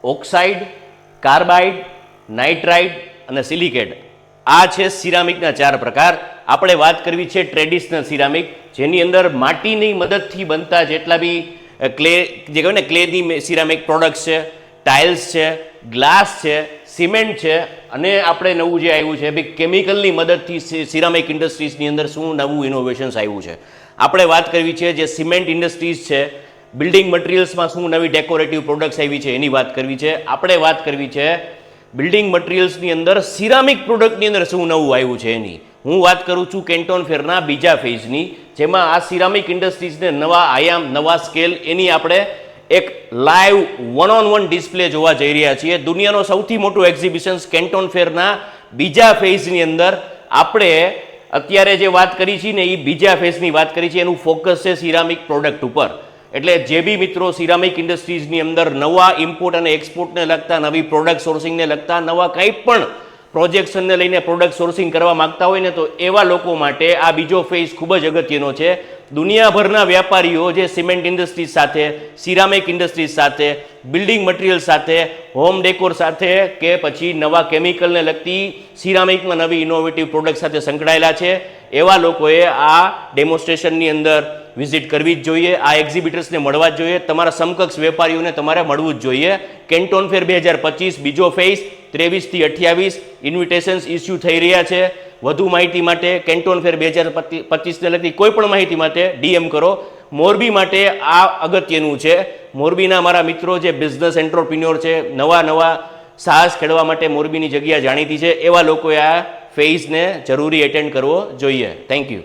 Oxide, carbide, nitride અને silicate. આ છે સિરામિકના 4 પ્રકાર. આપણે વાત કરવી છે ટ્રેડિશનલ સિરામિક, જેની અંદર માટીની મદદથી બનતા જેટલા બી ક્લે, જે કહેવાય ને ક્લેની સિરામિક પ્રોડક્ટ્સ છે, ટાઇલ્સ છે, ગ્લાસ છે, સિમેન્ટ છે, અને આપણે નવું જે આવ્યું છે ભાઈ કેમિકલની મદદથી સિરામિક ઇન્ડસ્ટ્રીઝની અંદર શું નવું ઇનોવેશન્સ આવ્યું છે. આપણે વાત કરવી છે જે સિમેન્ટ ઇન્ડસ્ટ્રીઝ છે, બિલ્ડિંગ મટીરિયલ્સમાં શું નવી ડેકોરેટિવ પ્રોડક્ટ્સ આવી છે એની વાત કરવી છે. આપણે વાત કરવી છે બિલ્ડિંગ મટીરિયલ્સની અંદર સિરામિક પ્રોડક્ટની અંદર શું નવું આવ્યું છે એની. હું વાત કરું છું કેન્ટોન ફેરના બીજા ફેઝની, જેમાં આ સિરામિક ઇન્ડસ્ટ્રીઝને નવા આયામ, નવા સ્કેલ, એની આપણે એક લાઈવ 1-on-1 ડિસ્પ્લે જોવા જઈ રહ્યા છીએ. દુનિયાનો સૌથી મોટું એક્ઝિબિશન્સ કેન્ટોન ફેરના બીજા ફેઝની અંદર આપણે અત્યારે જે વાત કરી છે ને એ બીજા ફેઝની વાત કરી છે. એનું ફોકસ છે સિરામિક પ્રોડક્ટ ઉપર. એટલે જે બી મિત્રો સિરામિક ઇન્ડસ્ટ્રીઝની અંદર નવા ઇમ્પોર્ટ અને એક્સપોર્ટને લગતા, નવી પ્રોડક્ટ સોર્સિંગને લગતા, નવા કંઈ પણ પ્રોજેક્શનને લઈને પ્રોડક્ટ સોર્સિંગ કરવા માગતા હોય ને, તો એવા લોકો માટે આ બીજો ફેઝ ખૂબ જ અગત્યનો છે. દુનિયાભરના વ્યાપારીઓ જે સિમેન્ટ ઇન્ડસ્ટ્રીઝ સાથે, સિરામિક ઇન્ડસ્ટ્રીઝ સાથે, બિલ્ડિંગ મટીરિયલ સાથે, હોમ ડેકોર સાથે, કે પછી નવા કેમિકલને લગતી સિરામિકમાં નવી ઇનોવેટિવ પ્રોડક્ટ સાથે સંકળાયેલા છે, એવા લોકોએ આ ડેમોન્સ્ટ્રેશનની અંદર વિઝિટ કરવી જ જોઈએ. આ એક્ઝિબિટર્સને મળવા જ જોઈએ. તમારા સમકક્ષ વેપારીઓને તમારે મળવું જ જોઈએ. કેન્ટોન ફેર 2025 બીજો ફેઝ 23 થી 28 ઇન્વિટેશન્સ ઇસ્યુ થઈ રહ્યા છે. વધુ માહિતી માટે કેન્ટોન ફેર 2025ને લગતી કોઈ પણ માહિતી માટે DM કરો. મોરબી માટે આ અગત્યનું છે. મોરબીના મારા મિત્રો જે બિઝનેસ એન્ટરપ્રિન્યોર છે, નવા સાહસ ખેડવા માટે મોરબીની જગ્યા જાણીતી છે, એવા લોકોએ આ ફેઝને જરૂરી એટેન્ડ કરવો જોઈએ. Thank you.